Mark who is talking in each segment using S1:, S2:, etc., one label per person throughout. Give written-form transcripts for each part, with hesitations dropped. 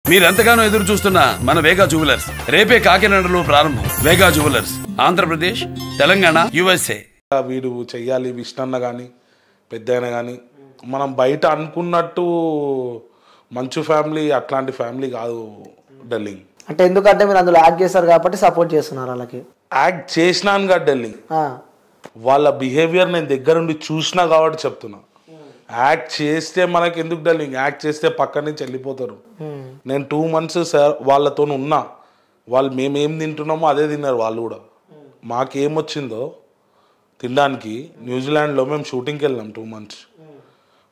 S1: మీరెంతగానో ఎదురు చూస్తున్న మన వేగా జ్యువెలర్స్ రేపే కాకినాడలో ప్రారంభం. వేగా జ్యువెలర్స్, ఆంధ్రప్రదేశ్, తెలంగాణ, USA.
S2: వీడు చెయ్యాలి విష్ణన్న కానీ పెద్దయిన కానీ మనం బయట అనుకున్నట్టు మంచు ఫ్యామిలీ అట్లాంటి ఫ్యామిలీ కాదు డార్లింగ్.
S3: అంటే ఎందుకంటే మీరు అందులో యాక్ట్ చేశారు కాబట్టి సపోర్ట్ చేస్తున్నారు వాళ్ళకి.
S2: యాక్ట్ చేసినాను కదా డార్లింగ్, వాళ్ళ బిహేవియర్ నేను దగ్గరుండి చూసినా కాబట్టి చెప్తున్నా. యాక్ట్ చేస్తే మనకి ఎందుకు డార్లింగ్, యాక్ట్ చేస్తే పక్క నుంచి వెళ్ళిపోతారు. నేను 2 months సార్ వాళ్ళతో ఉన్నా, వాళ్ళు మేమేం తింటున్నామో అదే తిన్నారు వాళ్ళు కూడా. మాకేమొచ్చిందో తినడానికి న్యూజిలాండ్లో మేము షూటింగ్కి వెళ్ళినాం 2 months.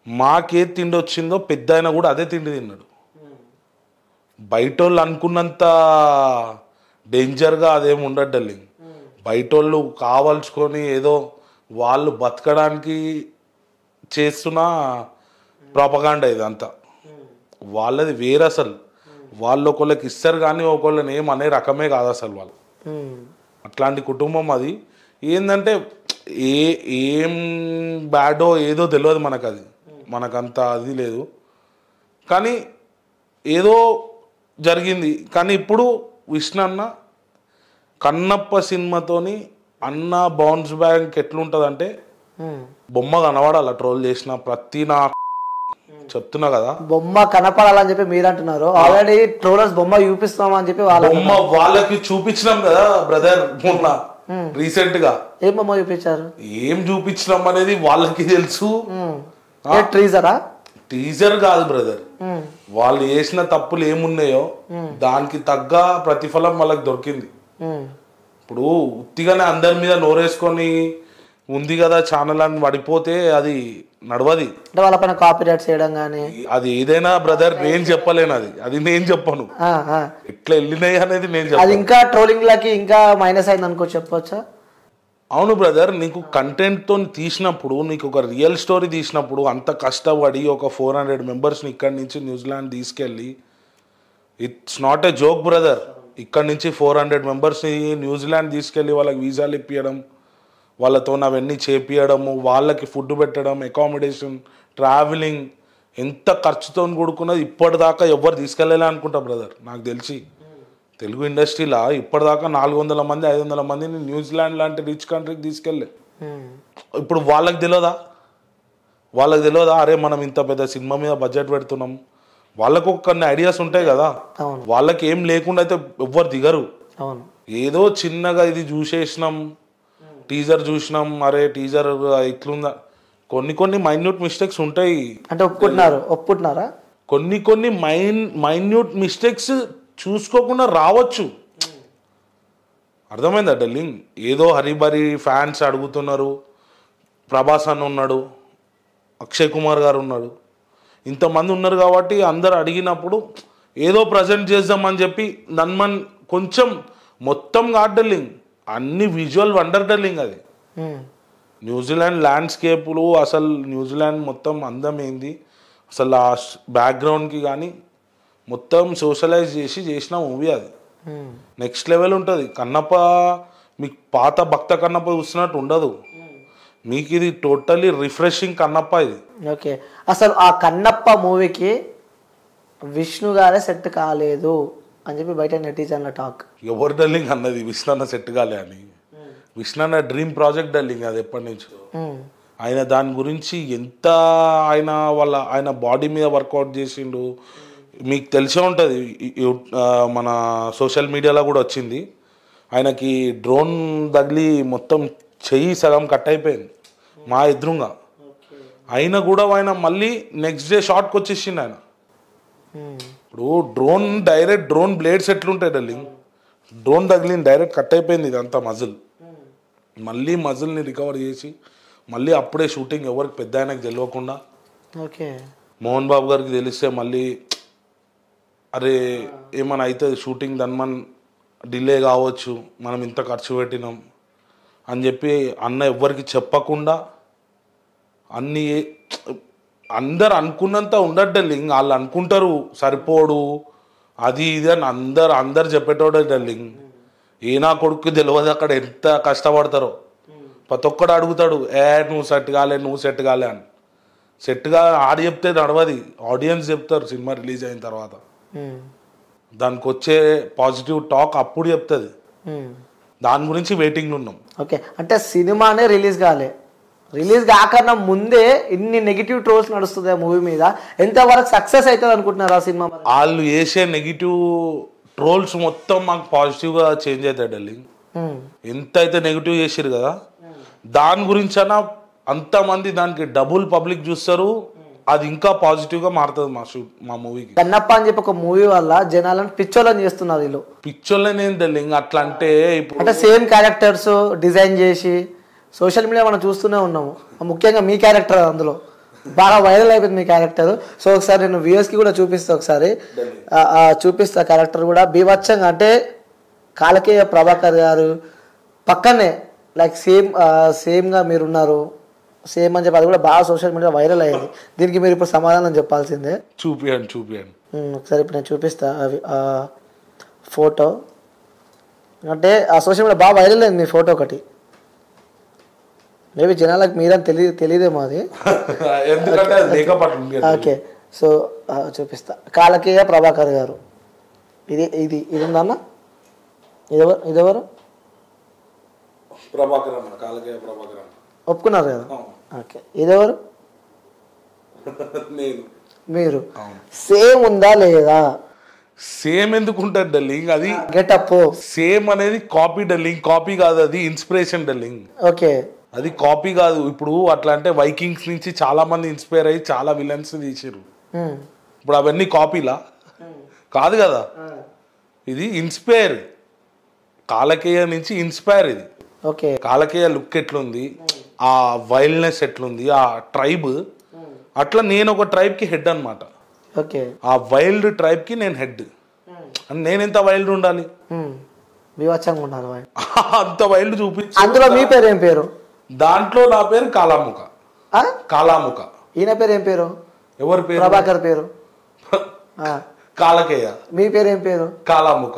S2: మాకేది తిండి వచ్చిందో పెద్ద అయినా కూడా అదే తిండి తిన్నాడు. బయట వాళ్ళు అనుకున్నంత డేంజర్గా అదేమి ఉండదు డార్లింగ్. బయట వాళ్ళు కావాల్చుకొని ఏదో వాళ్ళు బతకడానికి చేస్తున్న ప్రాపగాండా ఇదంతా. వాళ్ళది వేరే అసలు. వాళ్ళు ఒకళ్ళకి ఇస్తారు కానీ ఒకళ్ళని ఏం అనే రకమే కాదు అసలు వాళ్ళు. అట్లాంటి కుటుంబం అది. ఏంటంటే ఏం బ్యాడో ఏదో తెలియదు మనకు, అది మనకంత అది లేదు. కానీ ఏదో జరిగింది. కానీ ఇప్పుడు విష్ణన్న కన్నప్ప సినిమాతోని అన్న బౌన్స్ బ్యాక్ ఎట్లుంటుందంటే బొమ్మ కనబడాల. ట్రోల్ చేసిన ప్రతి నా చెప్తున్నా కదా,
S3: బొమ్మ కనపడాలని చెప్పి మీరు అంటున్నారు. ఆల్రెడీ ట్రోలర్స్ బొమ్మ చూపిస్తామని చెప్పి
S2: బొమ్మ వాళ్ళకి చూపించినాం కదా బ్రదర్. మొన్న రీసెంట్ గా
S3: ఏం బొమ్మ చూపించారు,
S2: ఏం చూపించినాం అనేది వాళ్ళకి తెలుసు. టీజర్ కాదు బ్రదర్, వాళ్ళు చేసిన తప్పులు ఏమున్నాయో దానికి తగ్గ ప్రతిఫలం వాళ్ళకి దొరికింది. ఇప్పుడు ఉత్తిగానే అందరి మీద నోరేసుకొని ఉంది కదా ఛానల్ అని పడిపోతే అది నడవది.
S3: వాళ్ళపైన కాపీరైట్ చేయడం కానీ
S2: అది ఏదైనా బ్రదర్ నేను చెప్పలేను, అది నేను చెప్పను. ఎట్లా వెళ్ళినాయి అనేది నేను చెప్పను.
S3: ఇంకా ట్రోలింగ్ లకి ఇంకా మైనస్ అయింది అనుకో, చెప్పొచ్చా?
S2: అవును బ్రదర్, నీకు కంటెంట్ తో తీసినప్పుడు, నీకు ఒక రియల్ స్టోరీ తీసినప్పుడు అంత కష్టపడి ఒక 400 members ఇక్కడి నుంచి న్యూజిలాండ్ తీసుకెళ్ళి, it's not a joke brother. ఇక్కడి నుంచి 400 members న్యూజిలాండ్ తీసుకెళ్ళి వాళ్ళకి వీసాలు ఇప్పించడం, వాళ్ళతో అవన్నీ చేపియడము, వాళ్ళకి ఫుడ్ పెట్టడం, అకామిడేషన్, ట్రావెలింగ్, ఎంత ఖర్చుతో కూడుకున్నది ఇప్పటిదాకా ఎవరు తీసుకెళ్ళాలి అనుకుంటా బ్రదర్. నాకు తెలిసి తెలుగు ఇండస్ట్రీలో ఇప్పటిదాకా 400 మంది 500 మందిని న్యూజిలాండ్ లాంటి రిచ్ కంట్రీకి తీసుకెళ్ళే. ఇప్పుడు వాళ్ళకి తెలియదా అరే మనం ఇంత పెద్ద సినిమా మీద బడ్జెట్ పెడుతున్నాం. వాళ్ళకు కొన్ని ఐడియాస్ ఉంటాయి కదా, వాళ్ళకి ఏం లేకుండా అయితే ఎవ్వరు దిగరు. ఏదో చిన్నగా ఇది చూసేసినాం, టీజర్ చూసినాం, అరే టీజర్ ఇట్లుందా, కొన్ని మైన్యూట్ మిస్టేక్స్ ఉంటాయి.
S3: అంటే ఒప్పుకుంటున్నారా?
S2: కొన్ని మైన్యూట్ మిస్టేక్స్ చూసుకోకుండా రావచ్చు. అర్థమైందా డార్లింగ్? ఏదో హరిబరి ఫ్యాన్స్ అడుగుతున్నారు, ప్రభాస్ అన్న ఉన్నాడు, అక్షయ్ కుమార్ గారు ఉన్నాడు, ఇంతమంది ఉన్నారు కాబట్టి అందరు అడిగినప్పుడు ఏదో ప్రజెంట్ చేద్దామని చెప్పి నన్మన్ కొంచెం మొత్తం కాదు డార్లింగ్, అన్ని విజువల్ వండర్ డార్లింగ్. అది న్యూజిలాండ్ ల్యాండ్స్కేప్లు, అసలు న్యూజిలాండ్ మొత్తం అందమైంది. అసలు ఆ బ్యాక్గ్రౌండ్కి కానీ మొత్తం సోషలైజ్ చేసిన మూవీ అది. నెక్స్ట్ లెవెల్ ఉంటుంది. కన్నప్ప మీకు పాత భక్త కన్నప్ప చూస్తున్నట్టు ఉండదు, మీకు ఇది టోటలీ రిఫ్రెషింగ్ కన్నప్ప ఇది.
S3: ఓకే, అసలు ఆ కన్నప్ప మూవీకి విష్ణు గారే సెట్ కాలేదు అని చెప్పి బయట నెటిజన్ల టాక్.
S2: ఎవరు డార్లింగ్ అన్నది విష్ణన్న సెట్ కాలే అని? విష్ణన్న డ్రీమ్ ప్రాజెక్ట్ డార్లింగ్ అది ఎప్పటి నుంచో. ఆయన దాని గురించి ఎంత ఆయన బాడీ మీద వర్కౌట్ చేసిండు మీకు తెలిసే ఉంటుంది. మన సోషల్ మీడియాలో కూడా వచ్చింది. ఆయనకి డ్రోన్ తగిలి మొత్తం చెయ్యి సగం కట్ అయిపోయింది మా ఎదురుగా. అయినా కూడా ఆయన మళ్ళీ నెక్స్ట్ డే షాట్కి వచ్చేసిండు ఆయన. ఇప్పుడు డ్రోన్ బ్లేడ్స్ ఎట్లుంటాయి డార్లింగ్, డ్రోన్ తగిలింది డైరెక్ట్ కట్ అయిపోయింది ఇదంతా మజిల్. మళ్ళీ మజిల్ని రికవర్ చేసి మళ్ళీ అప్పుడే షూటింగ్ ఎవరికి పెద్ద ఆయనకు తెలియకుండా, మోహన్ బాబు గారికి తెలిస్తే మళ్ళీ అరే ఏమైనా అవుతుంది షూటింగ్ దన్మన్ డిలే కావచ్చు, మనం ఇంత ఖర్చు పెట్టినాం అని చెప్పి అన్న ఎవ్వరికి చెప్పకుండా అన్నీ అందరు అనుకున్నంత ఉండదు డార్లింగ్. వాళ్ళు అనుకుంటారు సరిపోడు అది ఇది అని అందరు చెప్పేటోడే డార్లింగ్. నా కొడుకు తెలియదు అక్కడ ఎంత కష్టపడతారో. ప్రతి ఒక్కడు అడుగుతాడు నువ్వు సెట్ కాలే అని. సెట్గా ఆడి చెప్తే నడవది, ఆడియన్స్ చెప్తారు సినిమా రిలీజ్ అయిన తర్వాత. దానికి వచ్చే పాజిటివ్ టాక్ అప్పుడు చెప్తుంది. దాని గురించి వెయిటింగ్ ఉన్నాం.
S3: ఓకే, అంటే సినిమానే రిలీజ్ కాలే, రిలీజ్ కాకన్నా ముందే ఇన్ని నెగిటివ్ ట్రోల్స్ నడుస్తుంది ఆ మూవీ మీద. ఎంతవరకు సక్సెస్ అవుతుంది అనుకుంటున్నారు ఆ సినిమా?
S2: వాళ్ళు వేసే నెగిటివ్ ట్రోల్స్ మొత్తం మాకు పాజిటివ్గా చేంజ్ అవుతాయి డార్లింగ్. ఎంత అయితే నెగిటివ్ చేసారు కదా, దాని గురించి అన్నా అంతమంది దానికి డబుల్ పబ్లిక్ చూస్తారు. అది ఇంకా పాజిటివ్గా మారుతుంది మా మూవీకి.
S3: కన్నప్ప అని చెప్పి ఒక మూవీ వల్ల జనాలను పిచ్చోళ్ళని చేస్తున్నారు వీళ్ళు.
S2: పిక్చర్లోనే డార్లింగ్ అట్లా అంటే ఇప్పుడు
S3: అంటే సేమ్ క్యారెక్టర్స్ డిజైన్ చేసి సోషల్ మీడియా మనం చూస్తూనే ఉన్నాము. ముఖ్యంగా మీ క్యారెక్టర్ అందులో బాగా వైరల్ అయిపోయింది మీ క్యారెక్టర్. సో ఒకసారి నేను వ్యూయర్స్కి కూడా చూపిస్తా, ఒకసారి చూపిస్తా క్యారెక్టర్ కూడా బీభత్సంగా. అంటే కాలకేయ ప్రభాకర్ గారు పక్కనే లైక్ సేమ్గా మీరున్నారు, సేమ్ అని చెప్పి అది కూడా బాగా సోషల్ మీడియా వైరల్ అయ్యింది. దీనికి మీరు ఇప్పుడు సమాధానం చెప్పాల్సిందే.
S2: చూపియండి
S3: ఒకసారి ఇప్పుడు నేను చూపిస్తా అవి ఫోటో. అంటే ఆ సోషల్ మీడియా బాగా వైరల్ అయింది మీ ఫోటో ఒకటి. మేబీ జనాలకు మీరని తెలియదేమో అది. ఓకే, సో చూపిస్తా. కాలకేయ ప్రభాకర్ గారు, ఇది ఉందన్న, ఇదెవరు? ఒప్పుకున్నారు కదా. ఓకే, ఇదెవరు? మీరు. సేమ్ ఉందా లేదా?
S2: సేమ్ ఎందుకు ఉంటుంది డార్లింగ్? అది
S3: గెటప్
S2: సేమ్ అనేది కాపీ డార్లింగ్, కాపీ కాదు, అది ఇన్స్పిరేషన్ డార్లింగ్.
S3: ఓకే,
S2: అది కాపీ కాదు. ఇప్పుడు అట్లా అంటే వైకింగ్స్ నుంచి చాలా మంది ఇన్స్పైర్ అయ్యి చాలా విలన్స్ తీసారు. ఇప్పుడు అవన్నీ కాపీలా కాదు కదా, ఇది ఇన్స్పైర్. కాలకేయ నుంచి ఇన్స్పైర్ ఇది.
S3: ఓకే,
S2: కాలకేయ లుక్ ఎట్లుంది, ఆ వైల్డ్నెస్ ఎట్లుంది, ఆ ట్రైబ్ అట్లా నేను ఒక ట్రైబ్కి హెడ్ అనమాట.
S3: ఓకే,
S2: ఆ వైల్డ్ ట్రైబ్కి నేను హెడ్. నేను ఎంత వైల్డ్ ఉండాలి?
S3: వివచ్చంగా ఉండాలి.
S2: అంత వైల్డ్ చూపించి.
S3: అందులో మీ పేరు ఏం పేరు?
S2: దాంట్లో నా పేరు కాలాముఖ. కాలాముఖ.
S3: ఈయన పేరు ఏం పేరు?
S2: ఎవరి పేరు?
S3: ప్రభాకర్ పేరు
S2: కాలకేయ.
S3: మీ పేరు ఏం పేరు?
S2: కాలాముఖ.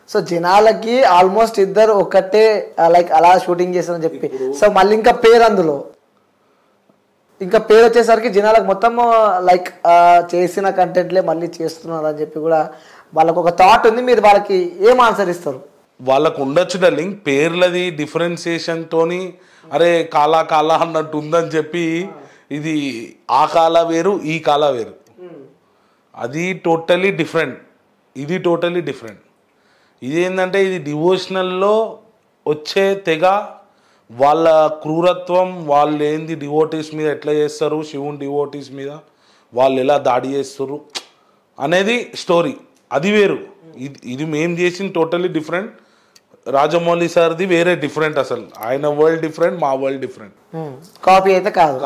S3: సో జనాలకి ఆల్మోస్ట్ ఇద్దరు ఒక్కటే లైక్ అలా షూటింగ్ చేస్తారని చెప్పి, సో మళ్ళీ ఇంకా పేరు అందులో ఇంకా పేరు వచ్చేసరికి జనాలకు మొత్తం లైక్ చేసిన కంటెంట్లే మళ్ళీ చేస్తున్నారు అని చెప్పి కూడా వాళ్ళకు ఒక థాట్ ఉంది. మీరు వాళ్ళకి ఏం ఆన్సర్ ఇస్తారు?
S2: వాళ్ళకు ఉండొచ్చు డార్లింగ్, పేర్లది డిఫరెన్సియేషన్ తోని అరే కాలా కాలా అన్నట్టు ఉందని చెప్పి ఇది ఆ కాల వేరు ఈ కాల వేరు, అది టోటలీ డిఫరెంట్, ఇది టోటలీ డిఫరెంట్. ఇదేంటంటే ఇది డివోషనల్లో వచ్చే తెగ, వాళ్ళ క్రూరత్వం, వాళ్ళు ఏంది డివోటీస్ మీద ఎట్లా చేస్తారు, శివుని డివోటీస్ మీద వాళ్ళు ఎలా దాడి చేస్తారు అనేది స్టోరీ, అది వేరు. ఇది మేము చేసిన టోటలీ డిఫరెంట్. రాజమౌళి సార్ది వేరే డిఫరెంట్. అసలు ఆయన వరల్డ్ డిఫరెంట్, మా వరల్డ్ డిఫరెంట్.
S3: కాపీ అయితే కాదు,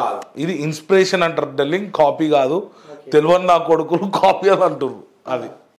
S2: ఇది ఇన్స్పిరేషన్ అంటారు డార్లింగ్, కాపీ కాదు. తెలియని నా కొడుకులు కాపీ అని అంటారు. అది